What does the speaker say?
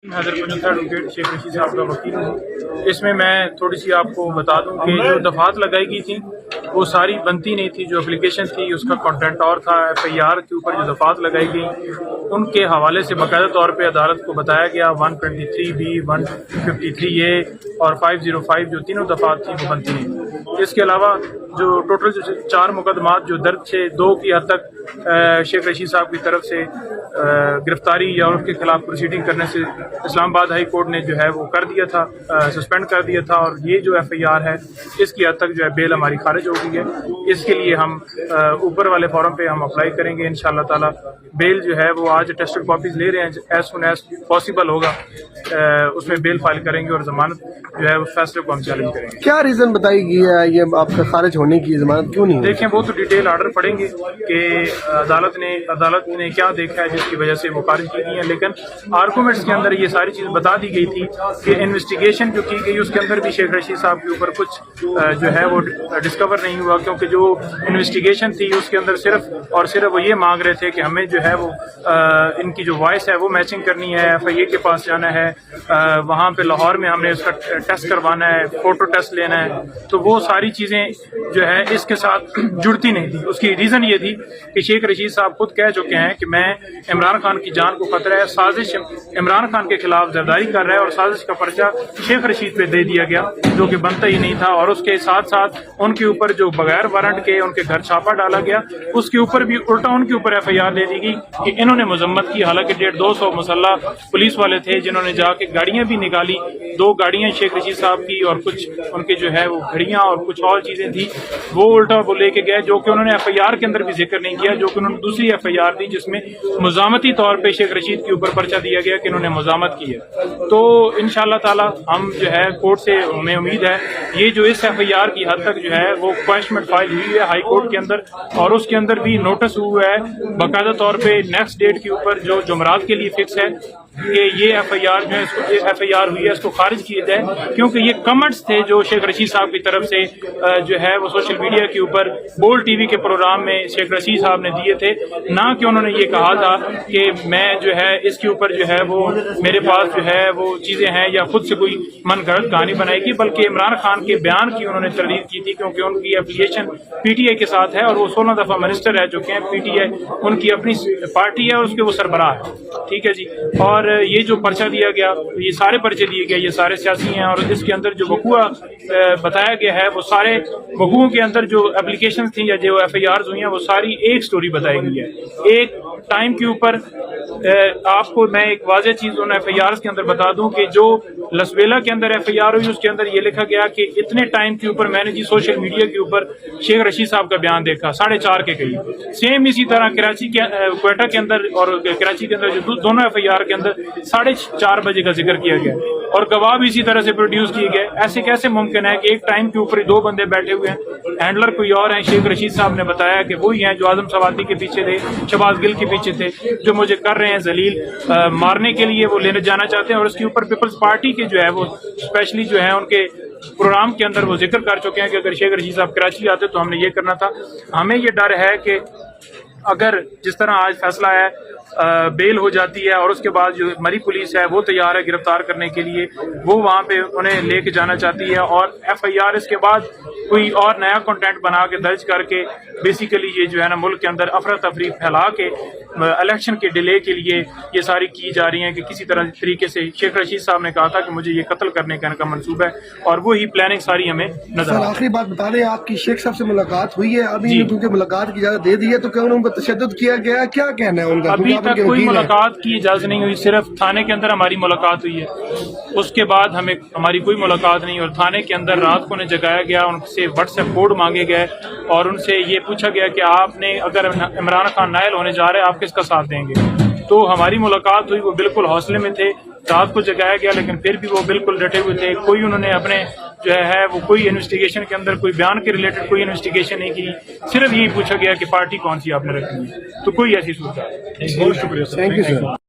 حضرت پنجتہ ایڈوکیٹ شیخ رشید صاحب کا وکیل ہوں۔ اس میں میں تھوڑی سی آپ کو بتا دوں کہ جو دفعات لگائی گئی تھیں وہ ساری بنتی نہیں تھی۔ جو اپلیکیشن تھی اس کا کنٹینٹ اور تھا۔ ایف آئی آر کے اوپر جو دفعات لگائی گئی ان کے حوالے سے باقاعدہ طور پہ عدالت کو بتایا گیا 123B 153A اور 505 جو تینوں دفعات تھیں وہ بنتی نہیں۔ اس کے علاوہ جو ٹوٹل جو 4 مقدمات جو درج تھے 2 کی حد تک شیخ رشید صاحب کی طرف سے گرفتاری یا ان کے خلاف پروسیڈنگ کرنے سے اسلام آباد ہائی کورٹ نے جو ہے وہ کر دیا تھا، سسپینڈ کر دیا تھا، اور یہ جو ایف آئی آر ہے اس کی حد تک جو ہے بیل ہماری خارج ہو گئی ہے۔ اس کے لیے ہم اوپر والے فورم پہ ہم اپلائی کریں گے انشاءاللہ تعالی۔ بیل جو ہے وہ آج ٹیسٹڈ کاپیز لے رہے ہیں، ایز سون ایز پاسبل ہوگا اس میں بیل فائل کریں گے اور ضمانت جو ہے اس فیصلے کو ہم چیلنج کریں گے۔ کیا ریزن بتائی گئی ہے یہ آپ کا خارج ہونے کی؟ ضمانت کیوں نہیں؟ دیکھیں وہ تو ڈیٹیل آرڈر پڑیں گے کہ عدالت نے کیا دیکھا ہے جس کی وجہ سے وہ خارج کی گئی ہیں، لیکن آرگومنٹس کے اندر یہ ساری چیز بتا دی گئی تھی کہ انویسٹیگیشن جو کی گئی اس کے اندر بھی شیخ رشید صاحب کے اوپر کچھ جو ہے وہ ڈسکور نہیں ہوا، کیونکہ جو انویسٹیگیشن تھی اس کے اندر صرف اور صرف وہ یہ مانگ رہے تھے کہ ہمیں جو ہے وہ ان کی جو وائس ہے وہ میچنگ کرنی ہے، ایف آئی اے کے پاس جانا ہے، وہاں پہ لاہور میں ہم نے اس کا ٹیسٹ کروانا ہے، فوٹو ٹیسٹ لینا ہے۔ تو وہ ساری چیزیں جو ہے اس کے ساتھ جڑتی نہیں تھی۔ اس کی ریزن یہ تھی کہ شیخ رشید صاحب خود کہہ چکے ہیں کہ میں عمران خان کی جان کو خطرہ ہے، سازش عمران خان کے خلاف زرداری کر رہا ہے، اور سازش کا پرچہ شیخ رشید پہ دے دیا گیا جو کہ بنتا ہی نہیں تھا، اور اس کے ساتھ ساتھ ان کے اوپر جو بغیر وارنٹ کے ان کے گھر چھاپا ڈالا گیا اس کے اوپر بھی الٹا ان کے اوپر ایف آئی آر دے دی گئی کہ انہوں نے مذمت کی، حالانکہ 150 مسلح پولیس والے تھے جنہوں نے جا کے گاڑیاں بھی نکالی، 2 گاڑیاں شیخ رشید صاحب کی اور کچھ ان کے جو ہے وہ گھڑیاں اور کچھ اور چیزیں تھیں، وہ الٹا وہ لے کے گئے، جو کہ انہوں نے ایف آئی آر کے اندر بھی ذکر نہیں کیا، جو کہ انہوں نے دوسری ایف آئی آر دی جس میں مزاحمتی طور پہ شیخ رشید کے اوپر پرچہ دیا گیا کہ انہوں نے مزاحمت کی ہے۔ تو انشاءاللہ تعالی ہم جو ہے کورٹ سے ہمیں امید ہے یہ جو اس ایف آئی آر کی حد تک جو ہے وہ کوائشمنٹ فائل ہوئی ہے ہائی کورٹ کے اندر، اور اس کے اندر بھی نوٹس ہوا ہے باقاعدہ طور پہ نیکسٹ ڈیٹ کے اوپر جو جمعرات کے لیے فکس ہے کہ یہ ایف آئی آر جو ہے اس کو ایف آئی آر ہوئی ہے اس کو خارج کیا جائے، کیونکہ یہ کمنٹس تھے جو شیخ رشید صاحب کی طرف سے جو ہے وہ سوشل میڈیا کے اوپر بول ٹی وی کے پروگرام میں شیخ رشید صاحب نے دیے تھے، نہ کہ انہوں نے یہ کہا تھا کہ میں جو ہے اس کے اوپر جو ہے وہ میرے پاس جو ہے وہ چیزیں ہیں یا خود سے کوئی من گھڑت کہانی بنائے گی، بلکہ عمران خان کے بیان کی انہوں نے تردید کی تھی، کیونکہ ان کی ایفیلیشن پی ٹی آئی کے ساتھ ہے اور وہ 16 دفعہ منسٹر رہ چکے ہیں۔ پی ٹی آئی ان کی اپنی پارٹی ہے اور اس کے وہ سربراہ ہے، ٹھیک ہے جی۔ اور یہ جو پرچہ دیا گیا، یہ سارے پرچے دیے گئے، یہ سارے سیاسی ہیں، اور اس کے اندر جو وقوع بتایا گیا ہے وہ سارے وقوعوں کے اندر جو اپلیکیشنز تھیں یا جو ایف آئی آرز ہوئی ہیں وہ ساری ایک سٹوری بتائی گئی ہے ایک ٹائم کے اوپر۔ آپ کو میں ایک واضح چیز ان ایف آئی آرز کے اندر بتا دوں کہ جو لسویلا کے اندر ایف آئی آر ہوئی اس کے اندر یہ لکھا گیا کہ اتنے ٹائم کے اوپر میں نے جی سوشل میڈیا کے اوپر شیخ رشید صاحب کا بیان دیکھا 4:30 کے قریب۔ سیم اسی طرح کراچی کے کوئٹہ کے اندر اور کراچی کے اندر جو دونوں ایف آئی آر کے اندر 4:30 بجے کا ذکر کیا گیا، اور گواہ بھی اسی طرح سے پروڈیوس کیے گئے۔ ایسے کیسے ممکن ہے کہ ایک ٹائم کے اوپر 2 بندے بیٹھے ہوئے ہیں، ہینڈلر کوئی اور ہیں، شیخ رشید صاحب نے بتایا کہ وہی ہیں جو اعظم سوادی کے پیچھے تھے، شہباز گل کے پیچھے تھے، جو مجھے کر رہے ہیں ذلیل، مارنے کے لیے وہ لینے جانا چاہتے ہیں، اور اس کے اوپر پیپلز پارٹی کے جو ہے وہ اسپیشلی جو ہے ان کے پروگرام کے اندر وہ ذکر کر چکے ہیں کہ اگر شیخ رشید صاحب کراچی آتے تو ہم نے یہ کرنا تھا۔ ہمیں یہ ڈر ہے کہ اگر جس طرح آج فیصلہ ہے بیل ہو جاتی ہے اور اس کے بعد جو مری پولیس ہے وہ تیار ہے گرفتار کرنے کے لیے، وہ وہاں پہ انہیں لے کے جانا چاہتی ہے، اور ایف آئی آر اس کے بعد کوئی اور نیا کنٹینٹ بنا کے درج کر کے بیسیکلی یہ جو ہے نا ملک کے اندر افراتفری پھیلا کے الیکشن کے ڈیلے کے لیے یہ ساری کی جا رہی ہیں کہ کسی طریقے سے شیخ رشید صاحب نے کہا تھا کہ مجھے یہ قتل کرنے کا ان کا منصوبہ ہے، اور وہی پلاننگ ساری ہمیں نظر آتی ہے۔ آخری بات بتا دیں، آپ کی شیخ صاحب سے ملاقات ہوئی ہے ابھی؟ کیونکہ ملاقات کی اجازت دے دی ہے تو کیا ان پر تشدد کیا گیا؟ کیا کہنا ہے ان کا؟ ابھی تک کوئی ملاقات کی اجازت نہیں ہوئی، صرف تھانے کے اندر ہماری ملاقات ہوئی ہے، اس کے بعد ہماری کوئی ملاقات نہیں، اور تھانے کے اندر رات کو انہیں جگایا گیا، ان سے واٹس ایپ کوڈ مانگے گئے اور ان سے یہ پوچھا گیا کہ آپ نے اگر عمران خان نائل ہونے جا رہے ہیں آپ کس کا ساتھ دیں گے؟ تو ہماری ملاقات ہوئی، وہ بالکل حوصلے میں تھے، رات کو جگایا گیا لیکن پھر بھی وہ بالکل ڈٹے ہوئے تھے۔ کوئی انہوں نے اپنے جو ہے وہ کوئی انویسٹیگیشن کے اندر کوئی بیان کے ریلیٹڈ کوئی انویسٹیگیشن نہیں کی، صرف یہی پوچھا گیا کہ پارٹی کون سی آپ نے رکھی ہے، تو کوئی ایسی صورت ہے۔ بہت شکریہ، تھینک یو سر۔